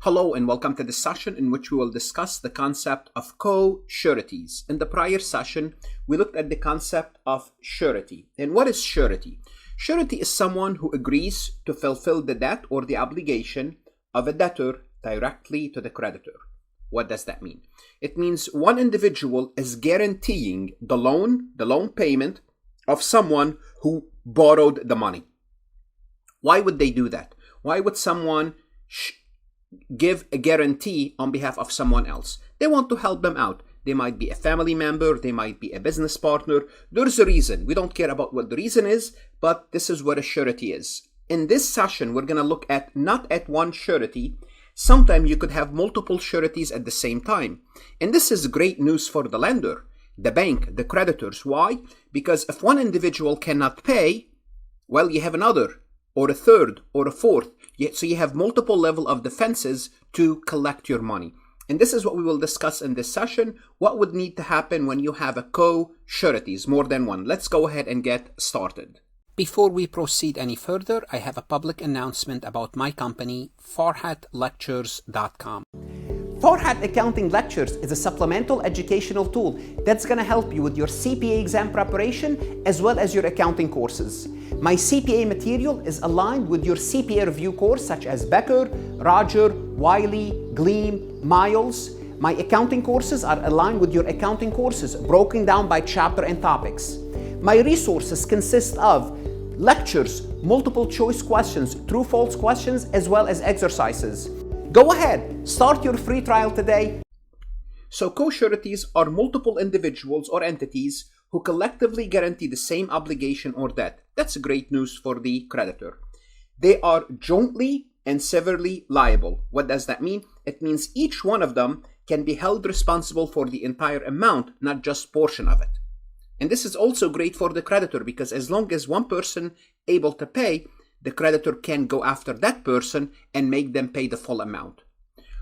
Hello and welcome to this session in which we will discuss the concept of co-sureties. In the prior session, we looked at the concept of surety. And what is surety? Surety is someone who agrees to fulfill the debt or the obligation of a debtor directly to the creditor. What does that mean? It means one individual is guaranteeing the loan payment of someone who borrowed the money. Why would they do that? Why would someone give a guarantee on behalf of someone else? They want to help them out. They might be a family member, they might be a business partner. There's a reason. We don't care about what the reason is, but this is what a surety is. In this session, we're going to look at not at one surety. Sometimes you could have multiple sureties at the same time. And this is great news for the lender, the bank, the creditors. Why? Because if one individual cannot pay, well, you have another, or a third, or a fourth. So you have multiple level of defenses to collect your money. And this is what we will discuss in this session. What would need to happen when you have a co-sureties, more than one. Let's go ahead and get started. Before we proceed any further, I have a public announcement about my company, FarhatLectures.com. Farhat Accounting Lectures is a supplemental educational tool that's going to help you with your CPA exam preparation as well as your accounting courses. My CPA material is aligned with your CPA review course such as Becker, Roger, Wiley, Gleam, Miles. My accounting courses are aligned with your accounting courses broken down by chapter and topics. My resources consist of lectures, multiple choice questions, true-false questions, as well as exercises. Go ahead, start your free trial today. So co-sureties are multiple individuals or entities who collectively guarantee the same obligation or debt. That's great news for the creditor. They are jointly and severally liable. What does that mean? It means each one of them can be held responsible for the entire amount, not just portion of it. And this is also great for the creditor because as long as one person able to pay, the creditor can go after that person and make them pay the full amount.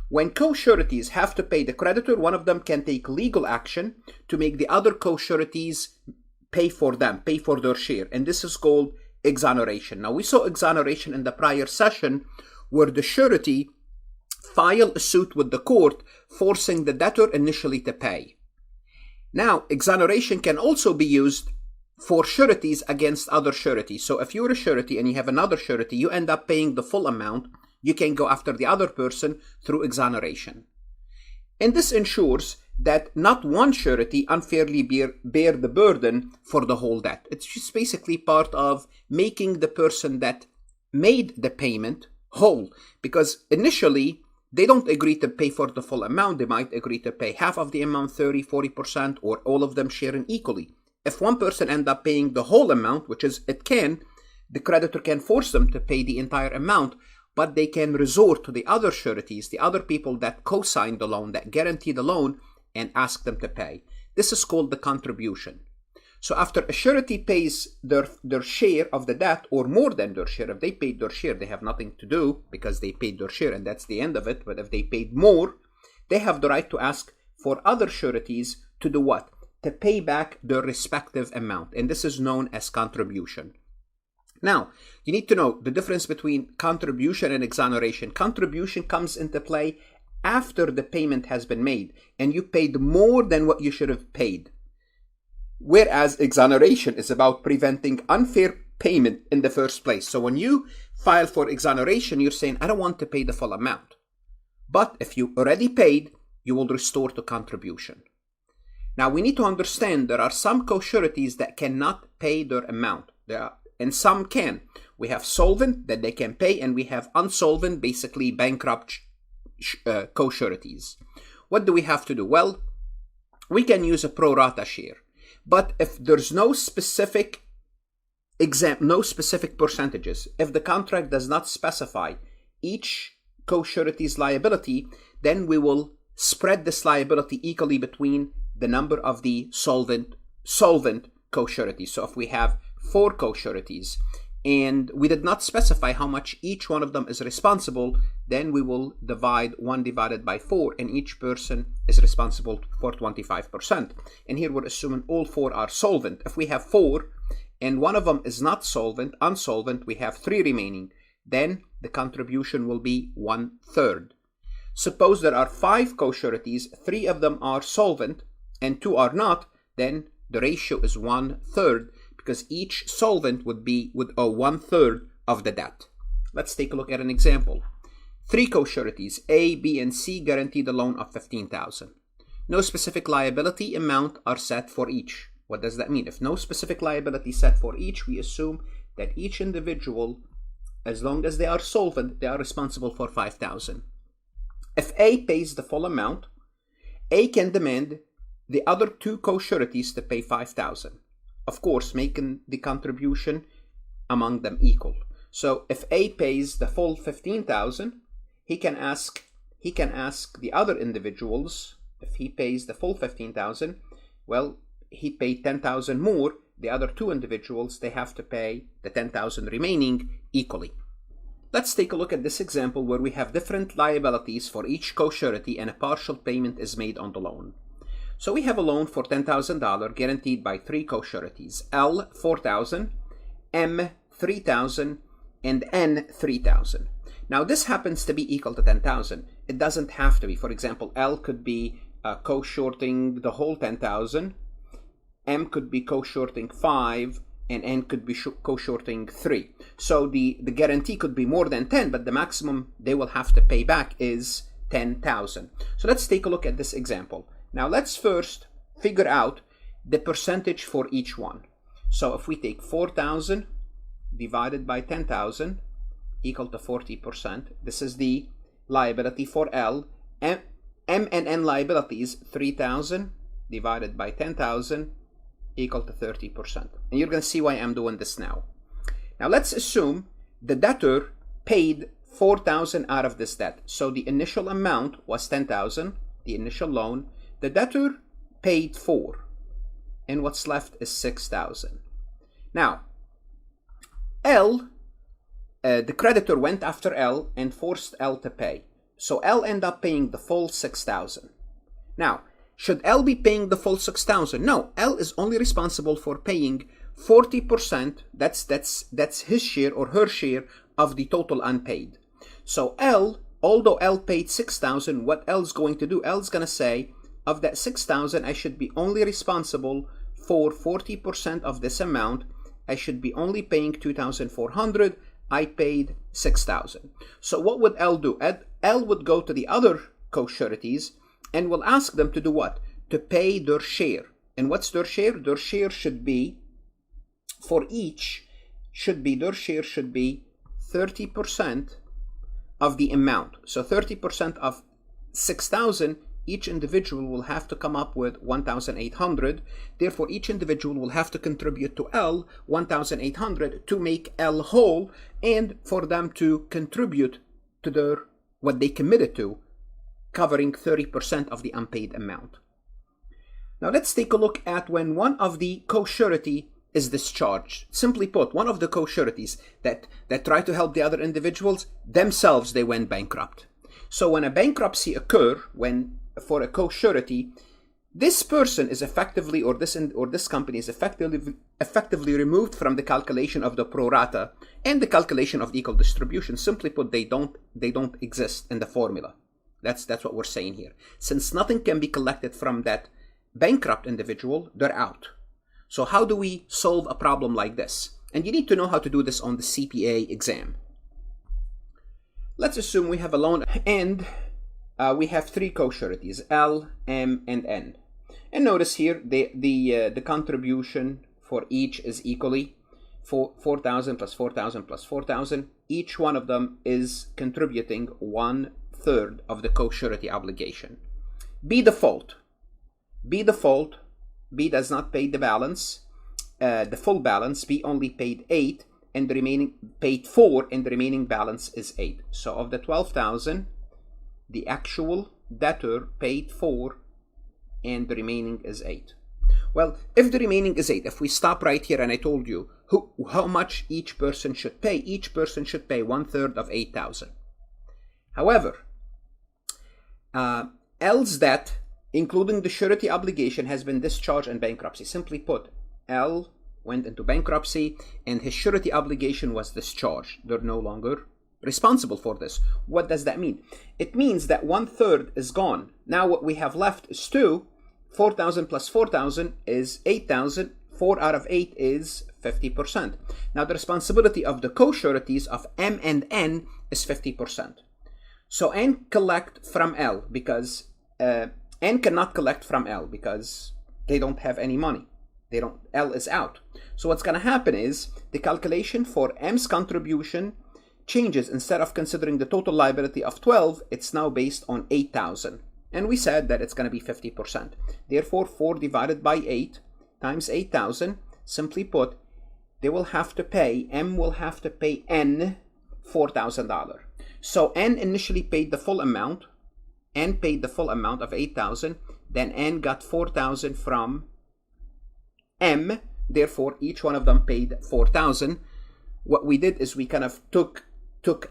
When co-sureties have to pay the creditor, one of them can take legal action to make the other co-sureties pay for them, pay for their share. And this is called exoneration. Now, we saw exoneration in the prior session where the surety filed a suit with the court forcing the debtor initially to pay. Now, exoneration can also be used for sureties against other sureties. So if you're a surety and you have another surety, you end up paying the full amount. You can go after the other person through exoneration. And this ensures that not one surety unfairly bear the burden for the whole debt. It's just basically part of making the person that made the payment whole. Because initially, they don't agree to pay for the full amount. They might agree to pay half of the amount, 30, 40%, or all of them sharing equally. If one person ends up paying the whole amount, which is it can, the creditor can force them to pay the entire amount, but they can resort to the other sureties, the other people that co-sign the loan, that guarantee the loan, and ask them to pay. This is called the contribution. So after a surety pays their share of the debt or more than their share, if they paid their share, they have nothing to do because they paid their share and that's the end of it. But if they paid more, they have the right to ask for other sureties to do what? To pay back their respective amount. And this is known as contribution. Now, you need to know the difference between contribution and exoneration. Contribution comes into play after the payment has been made and you paid more than what you should have paid. Whereas exoneration is about preventing unfair payment in the first place. So when you file for exoneration, you're saying, I don't want to pay the full amount. But if you already paid, you will restore to contribution. Now, we need to understand there are some co-sureties that cannot pay their amount. And some can. We have solvent that they can pay, and we have unsolvent, basically bankrupt co-sureties. What do we have to do? Well, we can use a pro-rata share. But if there's no specific percentages, if the contract does not specify each co-surety's liability, then we will spread this liability equally between the number of the solvent co-sureties. So if we have 4 co-sureties and we did not specify how much each one of them is responsible, then we will divide 1 divided by 4 and each person is responsible for 25%. And here we're assuming all 4 are solvent. If we have 4 and one of them is not unsolvent, we have 3 remaining, then the contribution will be 1/3. Suppose there are 5 co-sureties, 3 of them are solvent and 2 are not, then the ratio is 1/3 because each solvent would owe 1/3 of the debt. Let's take a look at an example. 3 co-sureties, A, B, and C, guaranteed a loan of $15,000. No specific liability amount are set for each. What does that mean? If no specific liability set for each, we assume that each individual, as long as they are solvent, they are responsible for $5,000. If A pays the full amount, A can demand the other 2 co-sureties to pay $5,000. Of course, making the contribution among them equal. So if A pays the full $15,000, he can ask the other individuals, if he pays the full $15,000, well, he paid $10,000 more. The other 2 individuals, they have to pay the $10,000 remaining equally. Let's take a look at this example where we have different liabilities for each co-surety and a partial payment is made on the loan. So we have a loan for $10,000 guaranteed by 3 co-sureties, L $4,000, M $3,000, and N $3,000. Now this happens to be equal to $10,000. It doesn't have to be. For example, L could be co-shorting the whole $10,000, M could be co-shorting 5, and N could be co-shorting 3. So the guarantee could be more than 10, but the maximum they will have to pay back is $10,000. So let's take a look at this example. Now let's first figure out the percentage for each one. So if we take 4,000 divided by 10,000 equal to 40%, this is the liability for L. M and N liabilities, 3,000 divided by 10,000 equal to 30%. And you're going to see why I'm doing this now. Now let's assume the debtor paid 4,000 out of this debt. So the initial amount was 10,000, the initial loan. The debtor paid 4, and what's left is 6,000. Now, L, the creditor went after L and forced L to pay. So L ended up paying the full 6,000. Now, should L be paying the full 6,000? No, L is only responsible for paying 40%. That's his share or her share of the total unpaid. So L, although L paid 6,000, what L's going to do? L's going to say, of that 6,000, I should be only responsible for 40% of this amount. I should be only paying 2,400. I paid 6,000. So what would L do? L would go to the other co-sureties and will ask them to do what? To pay their share. And what's their share? Their share should be, for each, their share should be 30% of the amount. So 30% of 6,000, each individual will have to come up with 1,800. Therefore, each individual will have to contribute to L 1,800 to make L whole and for them to contribute to what they committed to, covering 30% of the unpaid amount. Now let's take a look at when one of the co-surety is discharged. Simply put, one of the co-sureties that try to help the other individuals, themselves they went bankrupt. So when a bankruptcy occurs, for a co-surety, this person is effectively, or this company is effectively removed from the calculation of the pro-rata and the calculation of the equal distribution. Simply put, they don't exist in the formula. That's what we're saying here. Since nothing can be collected from that bankrupt individual, they're out. So how do we solve a problem like this? And you need to know how to do this on the CPA exam. Let's assume we have a loan and we have 3 co-sureties, L, M, and N. And notice here the contribution for each is equally 4,000 plus 4,000 plus 4,000. Each one of them is contributing 1/3 of the co-surety obligation. B default. B does not pay the balance, the full balance. B only paid 8 and the remaining paid 4 and the remaining balance is 8. So of the 12,000, the actual debtor paid 4 and the remaining is 8. Well, if the remaining is 8, if we stop right here and I told you how much each person should pay, each person should pay 1/3 of 8,000. However, L's debt, including the surety obligation, has been discharged in bankruptcy. Simply put, L went into bankruptcy and his surety obligation was discharged. They're no longer responsible for this. What does that mean? It means that 1/3 is gone. Now what we have left is 2. 4,000 plus 4,000 is 8,000. 4 out of 8 is 50%. Now the responsibility of the co-sureties of M and N is 50%. So N collect from L because N cannot collect from L because they don't have any money. L is out. So what's going to happen is the calculation for M's contribution changes. Instead of considering the total liability of 12, it's now based on 8,000. And we said that it's going to be 50%. Therefore, 4 divided by 8 times 8,000, simply put, they will have to pay, M will have to pay N $4,000. So N initially paid the full amount. N paid the full amount of 8,000. Then N got 4,000 from M. Therefore, each one of them paid 4,000. What we did is we kind of took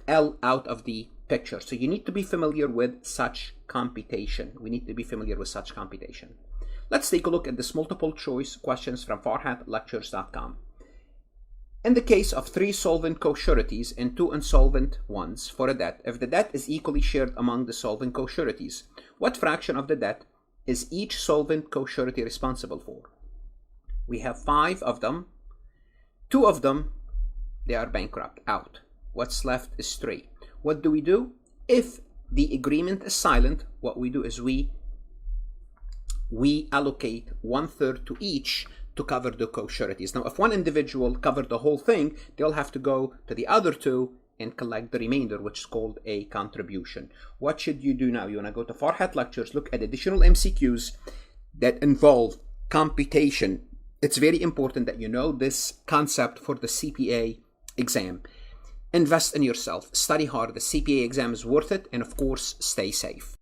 L out of the picture. So you need to be familiar with such computation. We need to be familiar with such computation. Let's take a look at this multiple choice questions from farhatlectures.com. In the case of 3 solvent co-sureties and 2 insolvent ones for a debt, if the debt is equally shared among the solvent co-sureties, what fraction of the debt is each solvent co-surety responsible for? We have 5 of them. 2 of them, they are bankrupt, out. What's left is 3. What do we do? If the agreement is silent, what we do is we allocate 1/3 to each to cover the co-sureties. Now, if one individual covered the whole thing, they'll have to go to the other 2 and collect the remainder, which is called a contribution. What should you do now? You want to go to Farhat Lectures, look at additional MCQs that involve computation. It's very important that you know this concept for the CPA exam. Invest in yourself, study hard. The CPA exam is worth it, and of course, stay safe.